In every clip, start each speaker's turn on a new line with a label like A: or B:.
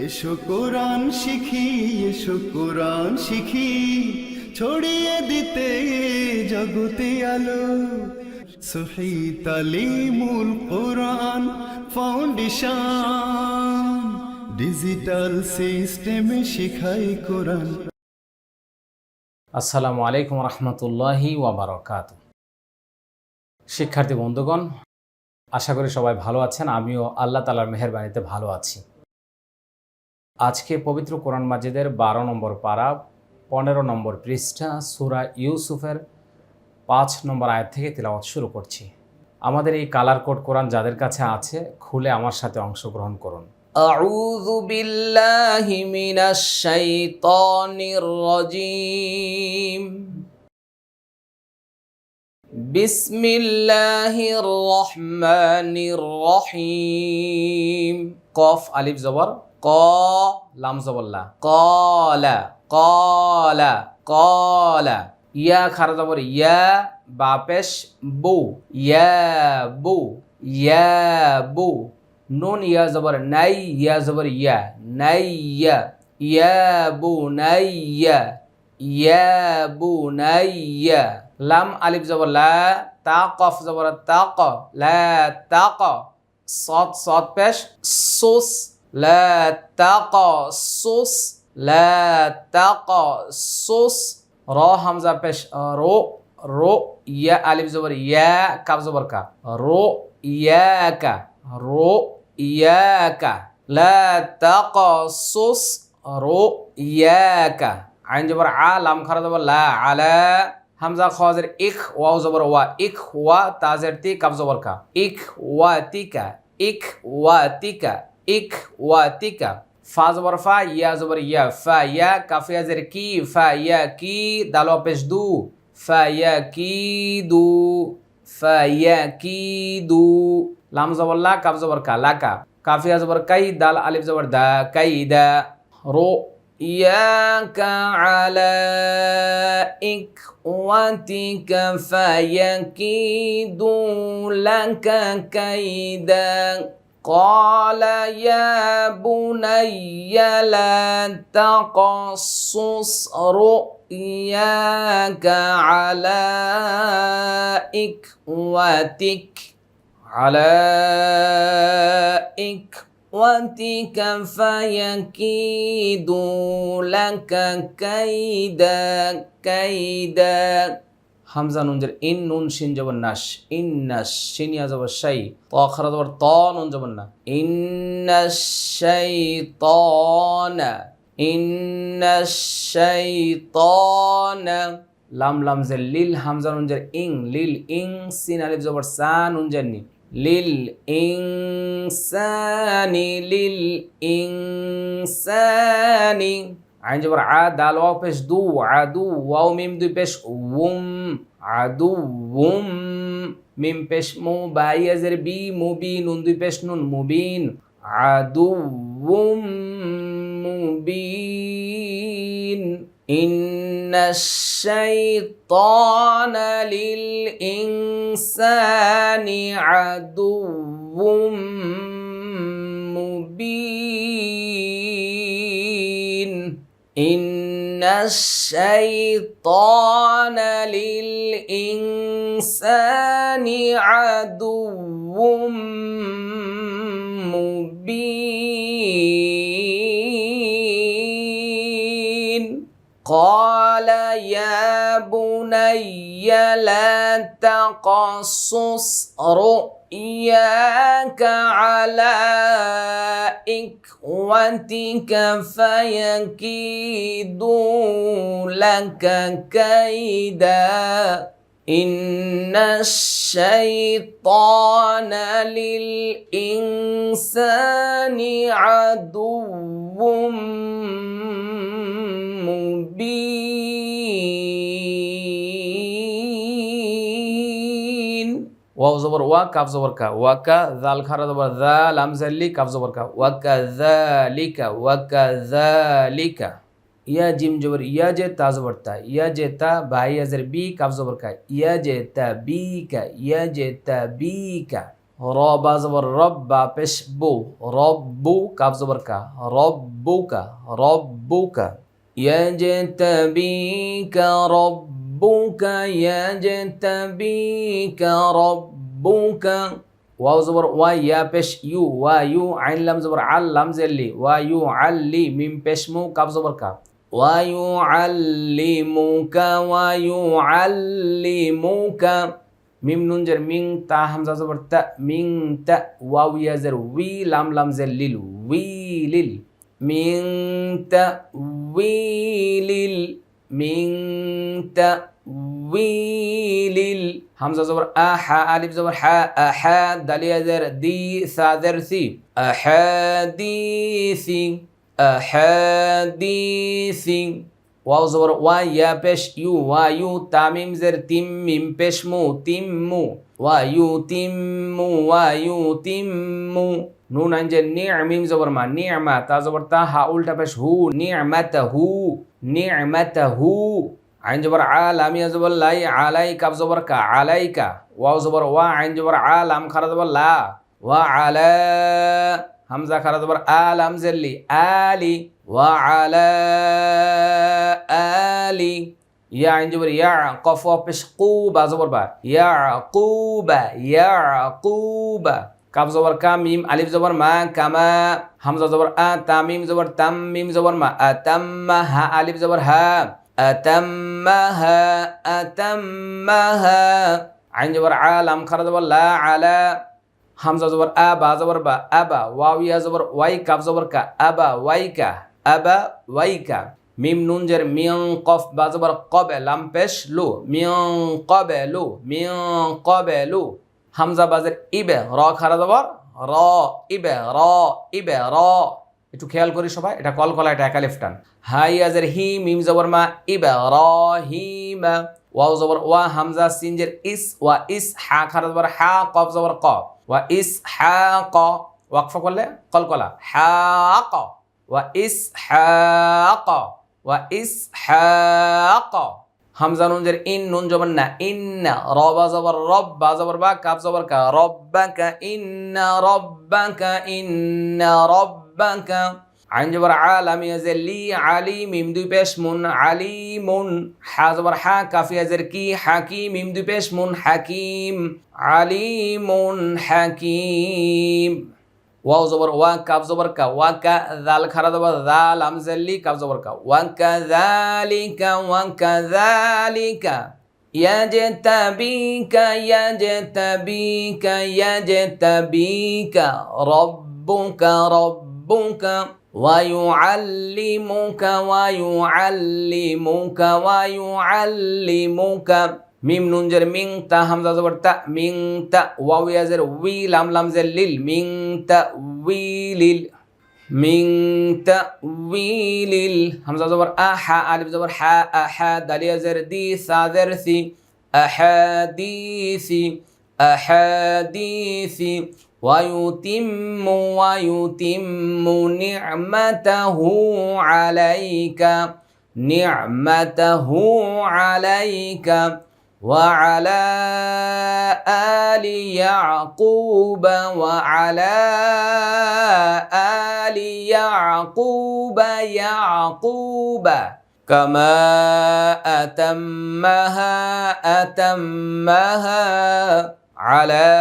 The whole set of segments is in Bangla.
A: এসো কোরআন শিখি, এসো কোরআন শিখি, ছড়িয়ে দিতে জগতে আলো। সহি তালিমুল কোরআন ফাউন্ডেশন, ডিজিটাল সিস্টেমে শিখাই কোরআন।
B: আসসালামু আলাইকুম রহমতুল্লাহি ওয়াবারাকাতুহু। শিক্ষার্থী বন্ধুগণ, আশা করি সবাই ভালো আছেন। আমিও আল্লাহ তাআলার মেহেরবানিতে ভালো আছি। আজকে পবিত্র কোরআন মাজিদের 12 নম্বর পারা 15 নম্বর পৃষ্ঠা সূরা ইউসুফের 5 নম্বর আয়াত থেকে তিলাওয়াত শুরু করছি। আমাদের এই কালার কোড কোরআন যাদের কাছে আছে, খুলে আমার সাথে অংশগ্রহণ করুন। আউযু বিল্লাহি মিনাশ শাইতানির রাজীম। বিসমিল্লাহির রহমানির রহিম। কফ আলিফ জবর ক, লাম জবর লা, ক্বালা ক্বালা ক্বালা। ইয়া খারা জবর ইয়া, বা পেশ বু, ইয়াবু ইয়াবু। নুন ইয়া জবর নাই, ইয়া জবর ইয়া, নাইয়া ইয়াবু নাইয়া ইয়াবু নাইয়া। লাম আলিফ জবর লা, তা কফ জবর তাক, লা তাক। সদ সদ পেশ সুস, লা তাক সুস, লা তাক সুস। র হামজা পেশ রো, রো। ইয়া আলিফ জবর ইয়া, কাফ জবর কা, রো ইয়াকা, রো ইয়াকা। লা তাক সুস রো ইয়াকা। আইন জবর আ, লাম খারা জবর লা, আলা। হামজা খাজের ইখ, ওয়াও জবর ওয়া, ইখ ওয়া, তাজের তি, কাফ জবর কা, ইখ ওয়া তিকা, ইখ ওয়া তিকা, ইখ ওয়া তিকা। ফা জবর ফা, ইয়া জবর ইয়া, ফা ইয়া, কাফ ইয়াজের কি, ফা ইয়া কি, দাল পেশ দু, ফা ইয়া কি দু, ফা ইয়া কি দু। লাম জবর লা, কাফ জবর কা, লাকা। কাফ ইয়া জবর কাই, দাল আলিফ জবর দা, কাইদা। রো ইয়াকা আলা ইখওয়াতিকা ফায়াকিদু লাকা কাইদা। ক্বালা ইয়া বুনাইয়া লা তাকাসসুস রুয়াকা আলা ইখওয়াতিক, আলা ইখওয়াতিকা ফায়াকিদু লাকা কাইদা কাইদা। হামজা নুন জের ইন, নুন শিন জবর নাশ, ইন্নাশ। শিন ইয়া জবর শাই, ত খারা জবর ত, নুন জবর না, ইন্নাশ শাইতানা, ইন্নাশ শাইতানা। লাম লাম জের লিল, হামজা নুন জের ইং, লিল ইং। সিন আলিফ জবর সা, নুন জের নি, লিল ইনসানি, লিল ইনসানি। আইন জবর আ, দাল ওয়াও পেশ দু, আদু। ওয়াও মিম দুই পেশ উম, আদু উম। মিম পেশ মু, বা ইয়াজের বি, মুবি। নুন দুই পেশ নুন, মুবিন। আদু উম মুবিন। ইন্নাশ শাইতানা লিল ইনসানি আদুউম মুবিন। ইন্নাশ শাইতানা লিল ইনসানি আদুউম মুবিন। ক্বালা ইয়া বুনাইয়া লা তাকাসসুস রুয়াকা আলা ইখওয়াতিকা ফায়াকিদু লাকা কাইদা। ইন্নাশ শাইতানা লিল ইনসানি আদুউম মুবিন। ওয়াও জবর ওয়া, কাফ জবর কা, ওয়াকা। জাল খারা জবর যা, লাম জাল্লি, কাফ জবর কা, ওয়াকাযালিকা, ওয়াকাযালিকা। ইয়া জিম জবর ইয়া, যে তা জবর তা, ইয়া যে তা, বা ইয়াজের বি, কাফ জবর কা, ইয়া যে তা বিকা, ইয়া যে তা বিকা। র বা জবর রব বা পেশ বু রব্বু কাফ জবর কা রব্বুকা রব্বুকা ইয়াজতাবিকা রব্বুকা ইয়াজতাবিকা রব্বুকা ওয়াও জবর ওয়া ইয়া পেশ ইউ ওয়া ইউ আইন লাম জবর আল লাম জেল্লি ওয়া ইউ আল্লি মিম পেশ মু কাফ জবর কা ওয়া ইউ আল্লিমুকা ওয়া ইউ আল্লিমুকা মিম নুন জের মিং তা হামজা জবর তা মিং তা ওয়াও ইয়া জের উই লাম লাম জের লিল উই লিল মিং তা উই লিল মিং তা উই লিল হামজা জবর আ হা আলিফ জবর হা আহা দালিয়া জের দি সা জের সি আহাদিসি আহাদিসি ওয়াও জবর ওয়া ইয়া পেশ ইউ ওয়া ইউ তামিম জের তিম মিম পেশ মু তিম্মু ওয়া ইউ তিম্মু ওয়া ইউ তিম্মু নুন আইন জের নি'মিম জবর মা নি'মা তা জবর তা হা উল্টা পেশ হু নি'মাতাহু নি'মাতাহু আইন জবর আ লামিয়া জবর লাই আলাই কাফ জবর কা আলাইকা ওয়াও জবর ওয়া আইন জবর আ লাম খারা জবর লা ওয়া আলা হামজা খারা জবর আ লাম জেরলি আলি ওয়া আলা আলি ইয়া আইন জবর ইয়া কফ ওয়া পেশ কু বা জবর বা ইয়াকুবা ইয়াকুবা কাফ জবর কা মিম আলিফ জবর মা কামা হামজা জবর আ তামিম জবর তাম মিম জবর মা আতাম্মা হা আলিফ জবর হা আতাম্মাহা আতাম্মাহা আইন জবর আ লাম খারা জবর লা আলা হামজা জবর আ বা জবর বা আবা ওয়াও ইয়া জবর ওয়াই কাফ জবর কা আবা ওয়াইকা আবা ওয়াইকা মিম নুন জের মিয়ং কফ বা জবর কবে লাম পেশ লু মিয়ং কবে লু মিয়ং কবে লু হামজা বাজের ইবে র খারা জবর র ইবে র ইবে র একটু খেয়াল করি সবাই এটা কলকলা এটা একালিফ টান হাই আজের হি মিম জবর মা ইবে র হিমা ওয়াও জবর ওয়া হামজা সিন জের ইস ওয়া ইস হা খারা জবর হা কফ জবর ক ওয়া ইস হা ক ওয়াকফা করলে কলকলা হা ক ওয়া ইস হা ক ওয়া ইস হা ক হামজা নুন জের ইন নুন জবর না ইন্না র বা জবর রব বা জবর বা কাফ জবর কা রব্বাকা ইন্না রব্বাকা ইন্না রব্বাকা আইন জবর আ লাম ইয়াজের লি আলি মিম দুই পেশ মুন আলিমুন হা জবর হা কাফ ইয়াজের কি হাকি মিম দুই পেশ মুন হাকিম আলিমুন হাকিম ওয়াও জবর ওয়া কাফ জবর কা ওয়া কা জাল খারা জবর জাল আমজাল্লি কাফ জবর কা ওয়া কাযালিকা ইয়াজতাবিকা ইয়াজতাবিকা ইয়াজতাবিকা রাব্বুকা রাব্বুকা ওয়া ইউআল্লিমুকা ওয়া ইউআল্লিমুকা ওয়া ইউআল্লিমুকা মিম নুন জের মিং তা হামজা জবর তা মিং তা ওয়াও ইয়া জের উই লাম লাম জের লিল মিং তা উই লিল মিং তা উই লিল হামজা জবর আ হা আলিফ জবর হা আহা দালিয়া জের দি সা জের সি আহাদিসি আহাদিসি ويتم نعمته عليك نعمته عليك وعلى آل يعقوب وعلى آل يعقوب يعقوب كما أتمها على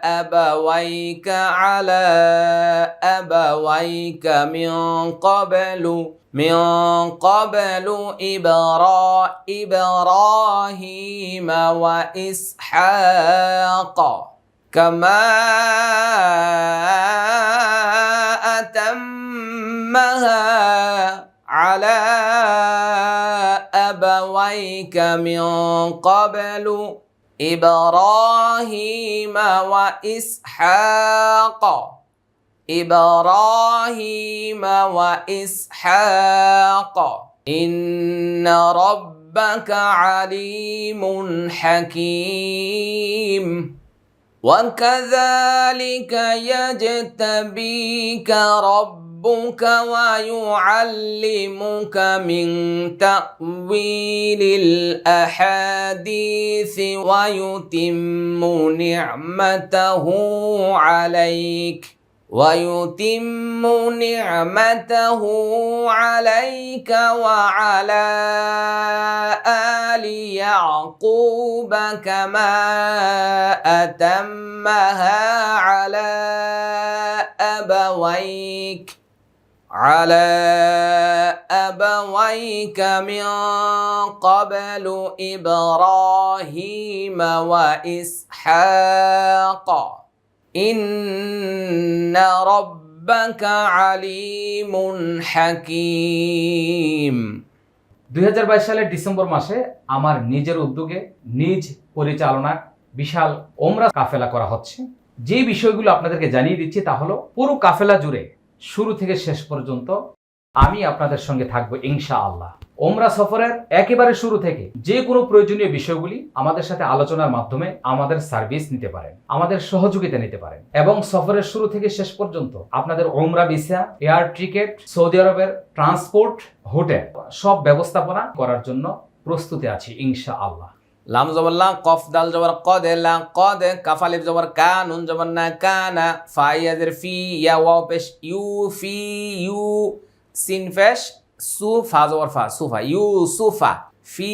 B: أبويك من قبل إبراهيم وإسحاق كما أتمها على أبويك من قبل إبراهيم وإسحاق إبراهيم وإسحاق إن ربك عليم حكيم وكذلك يجتبيك ربك ربك ويعلمك من تأويل الأحاديث ويتم نعمته عليك وعلى آل يعقوب كما أتمها على أبويك من قبل إبراهيم وإسحاق إن ربك عليم حكيم
C: 2022 সালের ডিসেম্বর মাসে আমার নিজের উদ্যোগে নিজ পরিচালনায় বিশাল ওমরা কাফেলা করা হচ্ছে। যে বিষয়গুলো আপনাদেরকে জানিয়ে দিচ্ছি তা হলো পুরো কাফেলা জুড়ে শুরু থেকে শেষ পর্যন্ত আমি আপনাদের সঙ্গে থাকবো ইনশাআল্লাহ। ওমরা সফরের একেবারে শুরু থেকে যে কোনো প্রয়োজনীয় বিষয়গুলি আমাদের সাথে আলোচনার মাধ্যমে আমাদের সার্ভিস নিতে পারেন, আমাদের সহযোগিতা নিতে পারেন এবং সফরের শুরু থেকে শেষ পর্যন্ত আপনাদের ওমরা ভিসা, এয়ার টিকেট, সৌদি আরবের ট্রান্সপোর্ট, হোটেল সব ব্যবস্থাপনা করার জন্য প্রস্তুতি আছি ইনশাআল্লাহ।
B: লাম জবর লা, কফ দাল জবর কদ, লা কদ, কাফ আলিফ জবর কা, নুন জবর না, কানা, ফা ইয়া জের ফি, ইয়া ওয়াও পেশ ইউ, ফি ইউ, সিন পেশ সু, ফা জবর ফা, সুফা, ইউসুফা, ফি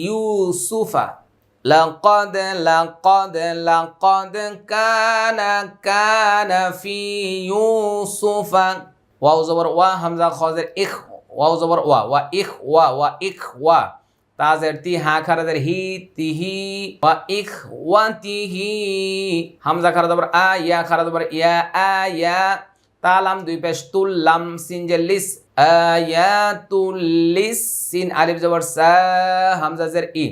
B: ইউসুফা, লাকাদ কানা ফি ইউসুফা, ওয়াও জবর ওয়া, হামজা খাজের ইখ, ওয়াও জবর ওয়া ইখ ওয়া, তাজের তি, হা খারাজের হি, তিহি, ওয়া ইখওয়াতিহি, হামজা খারাজ জবর আ, ইয়া খারাজ জবর ইয়া, আয়া, তালাম দুই পেশ তুল, লাম সিন জের লিস, আয়াতুল লিস, সিন আলিফ জবর সা, হামজা জের ই,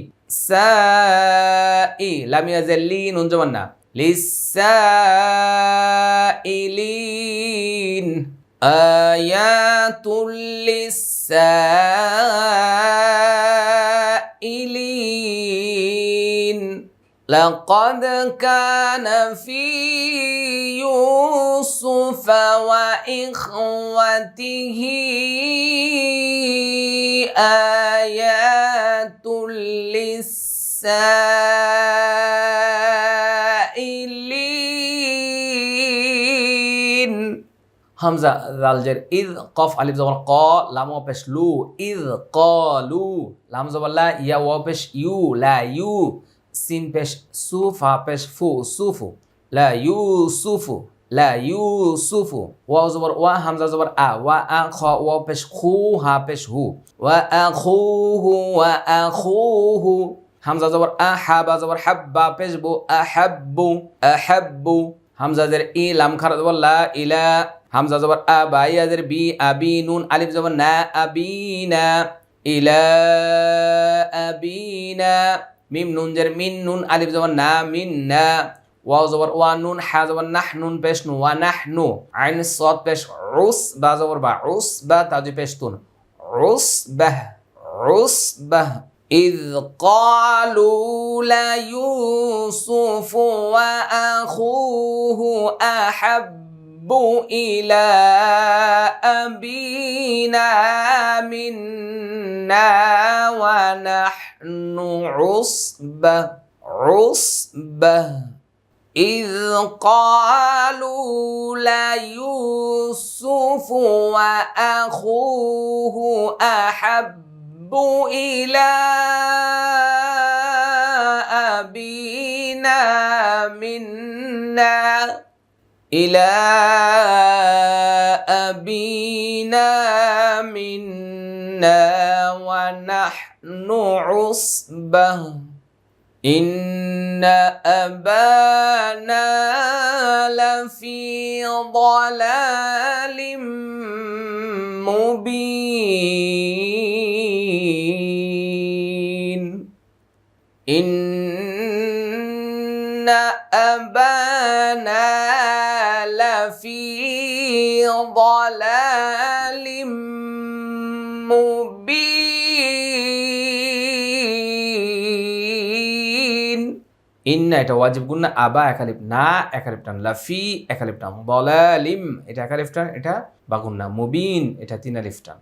B: সাই, লাম ইয়া জের লি, নুন জবর না, লিসাইলিন, আয়াতুল লিসাইলিন, লাকাদ কানা ফি ইউসুফ ওয়া ইখওয়াতিহি আয়াতুল লিসাইলিন, হামজা জাল জের ইদ, কফ আলিফ জবর ক, লাম ওয়া পেশ লু, ইদ কলু, লাম জবর লা, ইয়া ওয়া পেশ ইউ, লা ইউ, সিন পেশ সু, ফা পেশ ফু, সুফু, লা ইউসুফু, ওয়াও জবর ওয়া, হামজা জবর আ, ওয়া আ, খ ওয়া পেশ খু, হা পেশ হু, ওয়া আখুহু, হামজা জবর আ, হা বা জবর হাব্বা পেশ বু, আহাব্বু, হামজা জের ই, লাম খারা জবর লা, ইলা, হামজা জবর আ, বা ইয়া জের বি, আবি, নুন আলিফ জবর না, আবিনা, ইলা আবিনা, মিম নুন জের মিন, নুন আলিফ জবর না, মিন্না, ওয়াও জবর ওয়া, নুন হা জবর নাহ, নুন পেশ নু, ওয়া নাহনু, আইন সাদ পেশ উস, বা জবর বা, উস বা তাজি পেশ তুন, উসবাহ, إذ قالوا ليوسف وأخوه أحب إلى أبينا منا ونحن عصبة إذ قالوا ليوسف وأخوه أحب إلى أبينا منا ونحن عصبة إن أبانا لفي ضلال مبين إن أبانا لفي ضلال مبين ইন্না এটা ওয়াজিব গুন্না, আবা একালিফ, না একালিফ টান, লাফি একালিফ টান, দলালিম এটা একালিফ টান, এটা বাগুন্না, মুবিন এটা 3 আলিফ টান।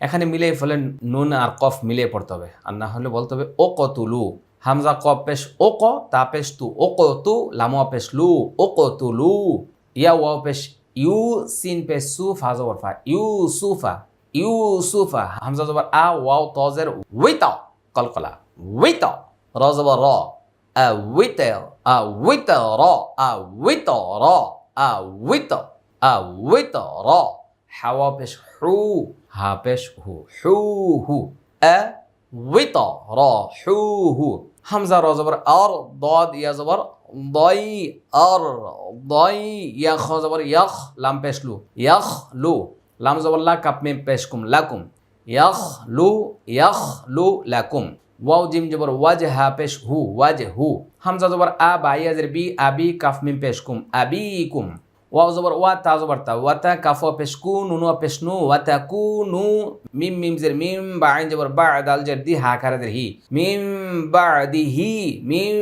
B: এখানে মিলে ফলে নুন আর কফ মিলিয়ে পড়তে হবে, আর না হলে বলতে হবে ও কতুলু, হামজা ক পেশ ও ক, তা পেশ তু, ও কতু, লামা পেশ লু, ও কতুলু, ইয়া ওয়াও পেশ ইউ, সিন পেশ সু, ফা জবর ফা, ইউসুফা, ইউসুফা, হামজা জবর আ, ওয়াও তজের উইতা, কলকলা, উইতা, র জবর র, أوتر أوتر أوتر أوتر حوا بش حو، ها بش هو، حوه، أوتر حوه، همزة را زبر أر، ضاد يا زبر ضي، أر ضي، يا خا زبر يخ، لام بش لو، يخلو، لام زبر لا كاب ميم بشكم لكم، يخلو لكم، ওয়াও জিম জবর ওয়াজ, হা পেশ হু, ওয়াজ হু, হামজা জবর আ, বায়াজের বি, আবি, কাফ মিম পেশ কুম, আবিকুম, ওয়াও জবর ওয়া, তা জবর তা, ওয়াতা, কাফ পেশ কু, নুন পেশ নু, ওয়াতা কু নু, মিম মিম জের মিম, বা আইন জবর বা, দাল জের দি, হা কারাদের হি, মিম বাদিহি, মিম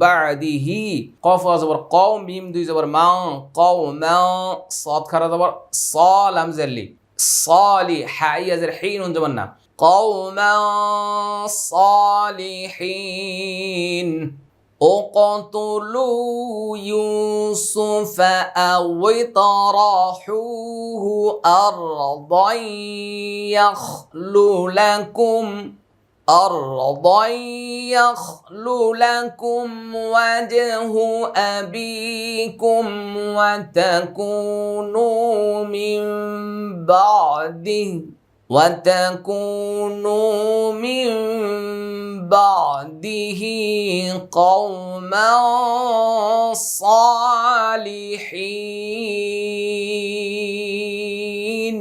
B: বাদিহি, কফ জবর ক, মিম দুই জবর মা, কও মা, সাদ খারা জবর স, লাম জের লি, সালি, হা ইয়াজের হি, নুন জবর না, قوما صالحين اقتلوا يوسف أو اطرحوه أرضا يخل لكم وجه أبيكم وتكونوا من بعده قوما صالحين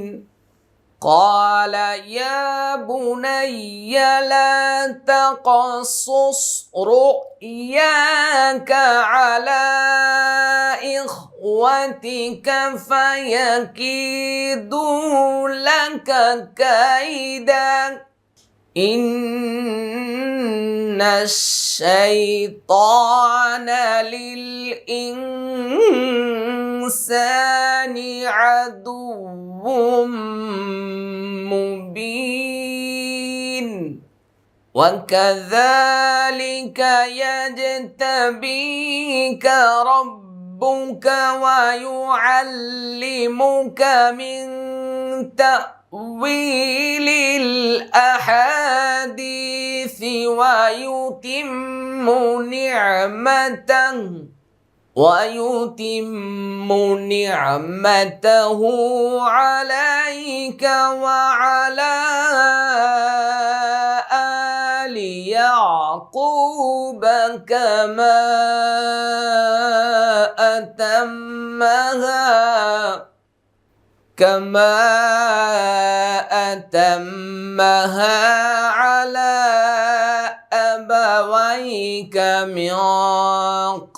B: قال يا بني لا تقصص رؤياك على إخوتك فيكيدوا لك كيدا إن الشيطان للإنسان عدو مبين وكذلك يجتبيك ربك ويعلمك من تأويل الأحاديث ويتم نعمته عليك وعلى آل يعقوب كما أتمها على أبويك من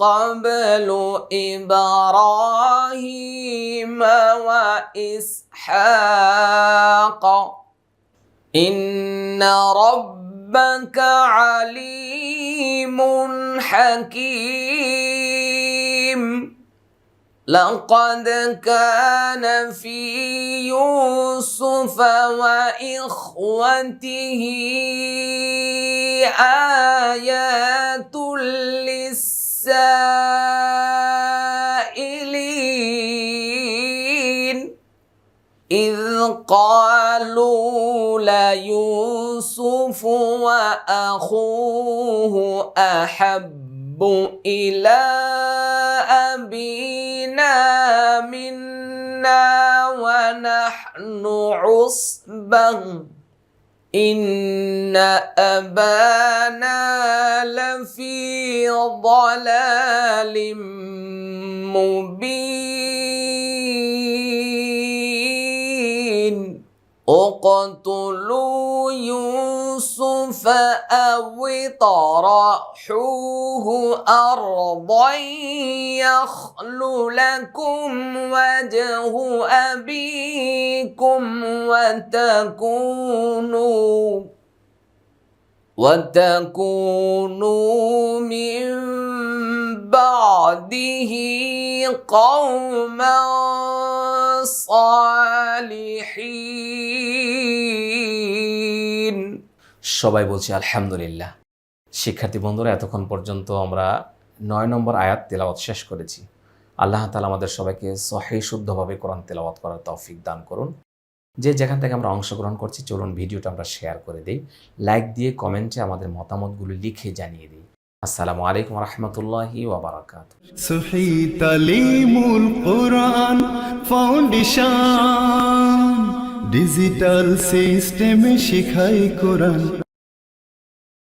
B: قبل إبراهيم وإسحاق إن ربك عليم حكيم لقد كان في يوسف وإخوته آيات للسائلين إذ قالوا ليوسف وأخوه أحب إلى أبينا منا ونحن عصبة إن أبانا لفي ضلال مبين اقتلوا يوسف أو اطرحوه أرضا يخل لكم وجه أبيكم وتكونوا من بعده قوما صالحين সবাই বলছি আলহামদুলিল্লাহ। শিক্ষার্থী বন্ধুরা, এতক্ষণ পর্যন্ত আমরা 9 নম্বর আয়াত তেলাওয়াত শেষ করেছি। আল্লাহ তাআলা আমাদের সবাইকে সহিহ শুদ্ধভাবে কোরআন তেলাওয়াত করার তৌফিক দান করুন। যে যেখান থেকে আমরা অংশগ্রহণ করছি, চলুন ভিডিওটা আমরা শেয়ার করে দিই, লাইক দিয়ে কমেন্টে আমাদের মতামতগুলো লিখে জানিয়ে দিই। আসসালামু আলাইকুম ওয়া রাহমাতুল্লাহি ওয়া বারাকাতুহু।
A: সহি তালিমুল কোরআন ফাউন্ডেশন ডিজিটাল সিস্টেমে শিখাই কোরআন।